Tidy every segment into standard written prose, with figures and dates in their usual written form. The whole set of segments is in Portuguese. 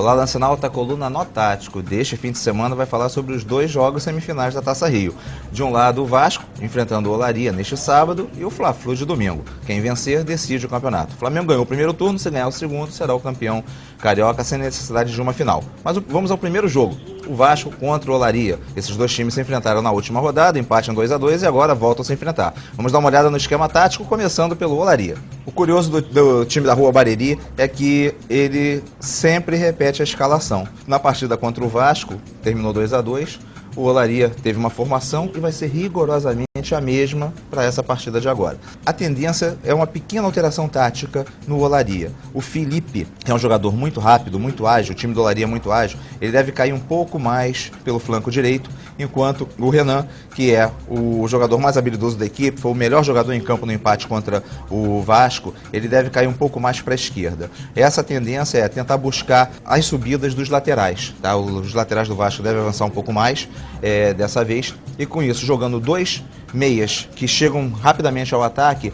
Olá, Lance na Alta Coluna No Tático. Deste fim de semana vai falar sobre os dois jogos semifinais da Taça Rio. De um lado, o Vasco, enfrentando o Olaria neste sábado, e o Fla-Flu de domingo. Quem vencer, decide o campeonato. O Flamengo ganhou o primeiro turno, se ganhar o segundo, será o campeão carioca, sem necessidade de uma final. Mas vamos ao primeiro jogo. O Vasco contra o Olaria. Esses dois times se enfrentaram na última rodada, empate em 2-2 e agora voltam a se enfrentar. Vamos dar uma olhada no esquema tático, começando pelo Olaria. O curioso do time da Rua Bariri é que ele sempre repete a escalação. Na partida contra o Vasco, terminou 2-2, o Olaria teve uma formação e vai ser rigorosamente a mesma para essa partida de agora. A tendência é uma pequena alteração tática no Olaria. O Felipe, que é um jogador muito rápido, muito ágil, o time do Olaria é muito ágil, ele deve cair um pouco mais pelo flanco direito, enquanto o Renan, que é o jogador mais habilidoso da equipe, foi o melhor jogador em campo no empate contra o Vasco, ele deve cair um pouco mais para a esquerda. Essa tendência é tentar buscar as subidas dos laterais, tá? Os laterais do Vasco devem avançar um pouco mais dessa vez, e com isso, jogando dois meias que chegam rapidamente ao ataque,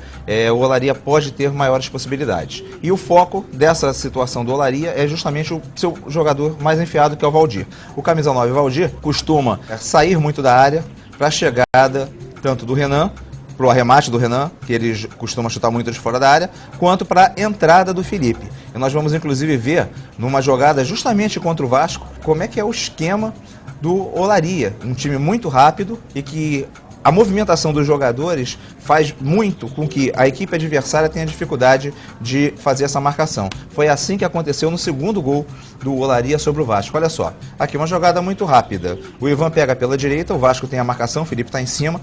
o Olaria pode ter maiores possibilidades. E o foco dessa situação do Olaria é justamente o seu jogador mais enfiado, que é o Valdir. O camisa 9, Valdir, costuma sair muito da área para a chegada tanto do Renan, para o arremate do Renan, que ele costuma chutar muito de fora da área, quanto para a entrada do Felipe. E nós vamos inclusive ver, numa jogada justamente contra o Vasco, como é que é o esquema do Olaria, um time muito rápido e que a movimentação dos jogadores faz muito com que a equipe adversária tenha dificuldade de fazer essa marcação. Foi assim que aconteceu no segundo gol do Olaria sobre o Vasco. Olha só, aqui uma jogada muito rápida. O Ivan pega pela direita, o Vasco tem a marcação, o Felipe está em cima.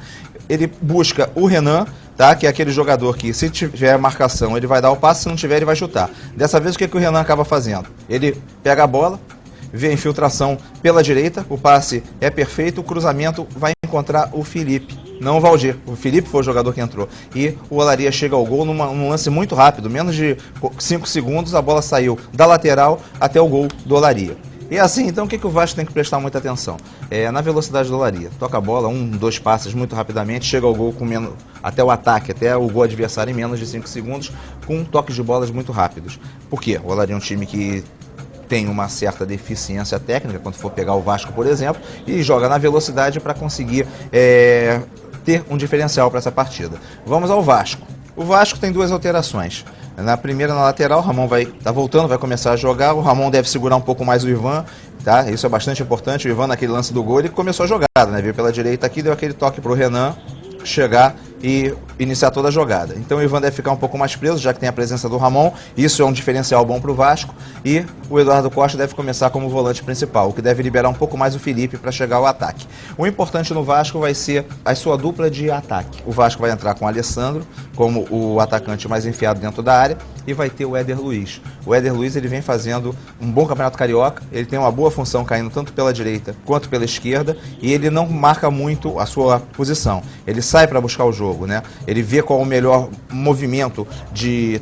Ele busca o Renan, tá? Que é aquele jogador que, se tiver a marcação, ele vai dar o passe, se não tiver, ele vai chutar. Dessa vez, o que o Renan acaba fazendo? Ele pega a bola, vê a infiltração pela direita, o passe é perfeito, o cruzamento vai encontrar o Felipe, não o Valdir. O Felipe foi o jogador que entrou. E o Olaria chega ao gol num lance muito rápido, menos de 5 segundos, a bola saiu da lateral até o gol do Olaria. E assim, então, o que o Vasco tem que prestar muita atenção? Na velocidade do Olaria. Toca a bola, 2 passes muito rapidamente, chega ao gol até o ataque, até o gol adversário em menos de 5 segundos, com toques de bolas muito rápidos. Por quê? O Olaria é um time que tem uma certa deficiência técnica, quando for pegar o Vasco, por exemplo, e joga na velocidade para conseguir ter um diferencial para essa partida. Vamos ao Vasco. O Vasco tem 2 alterações. Na primeira, na lateral, o Ramon tá voltando, vai começar a jogar. O Ramon deve segurar um pouco mais o Ivan, tá? Isso é bastante importante. O Ivan, naquele lance do gol, ele começou a jogada, né? Veio pela direita aqui, deu aquele toque para o Renan chegar e iniciar toda a jogada. Então o Ivan deve ficar um pouco mais preso, já que tem a presença do Ramon. Isso é um diferencial bom para o Vasco. E o Eduardo Costa deve começar como volante principal, o que deve liberar um pouco mais o Felipe para chegar ao ataque. O importante no Vasco vai ser a sua dupla de ataque. O Vasco vai entrar com o Alessandro como o atacante mais enfiado dentro da área e vai ter o Éder Luiz. O Éder Luiz, ele vem fazendo um bom campeonato carioca, ele tem uma boa função caindo tanto pela direita quanto pela esquerda e ele não marca muito a sua posição. Ele sai para buscar o jogo, né? Ele vê qual é o melhor movimento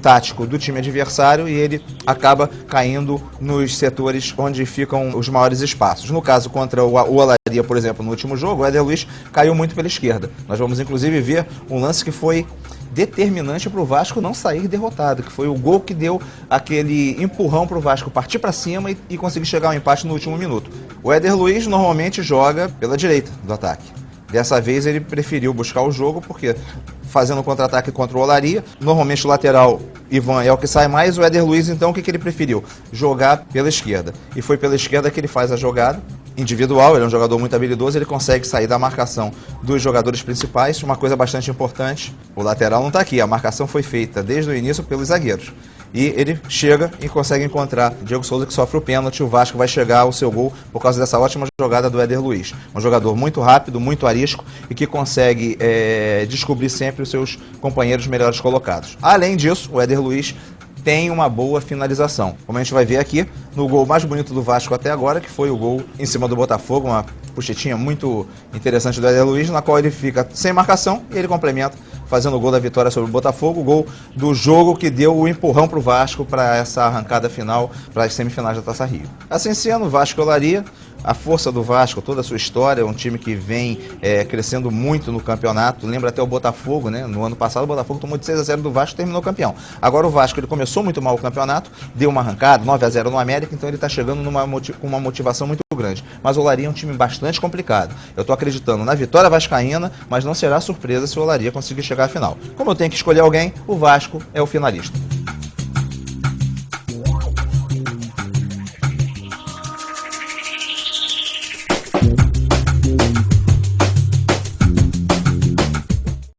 tático do time adversário e ele acaba caindo nos setores onde ficam os maiores espaços. No caso, contra o Olaria, por exemplo, no último jogo, o Éder Luiz caiu muito pela esquerda. Nós vamos inclusive ver um lance que foi determinante para o Vasco não sair derrotado, que foi o gol que deu aquele empurrão para o Vasco partir para cima e conseguir chegar ao empate no último minuto. O Éder Luiz normalmente joga pela direita do ataque. Dessa vez ele preferiu buscar o jogo, porque fazendo contra-ataque contra o Olaria, normalmente o lateral Ivan é o que sai mais, o Éder Luiz então o que ele preferiu? Jogar pela esquerda. E foi pela esquerda que ele faz a jogada individual, ele é um jogador muito habilidoso, ele consegue sair da marcação dos jogadores principais. Uma coisa bastante importante, o lateral não está aqui, a marcação foi feita desde o início pelos zagueiros. E ele chega e consegue encontrar Diego Souza, que sofre o pênalti. O Vasco vai chegar ao seu gol por causa dessa ótima jogada do Éder Luiz. Um jogador muito rápido, muito arisco e que consegue descobrir sempre os seus companheiros melhores colocados. Além disso, o Éder Luiz tem uma boa finalização. Como a gente vai ver aqui, no gol mais bonito do Vasco até agora, que foi o gol em cima do Botafogo, uma puxetinha muito interessante do Éder Luiz, na qual ele fica sem marcação e ele complementa, fazendo o gol da vitória sobre o Botafogo, o gol do jogo que deu o empurrão para o Vasco para essa arrancada final, para as semifinais da Taça Rio. Assim sendo, Vasco e Olaria, a força do Vasco, toda a sua história, é um time que vem crescendo muito no campeonato. Lembra até o Botafogo, né? No ano passado o Botafogo tomou de 6-0 do Vasco e terminou campeão. Agora o Vasco, ele começou muito mal o campeonato, deu uma arrancada, 9-0 no América, então ele está chegando com uma motivação muito grande. Mas o Olaria é um time bastante complicado. Eu estou acreditando na vitória vascaína, mas não será surpresa se o Olaria conseguir chegar à final. Como eu tenho que escolher alguém, o Vasco é o finalista.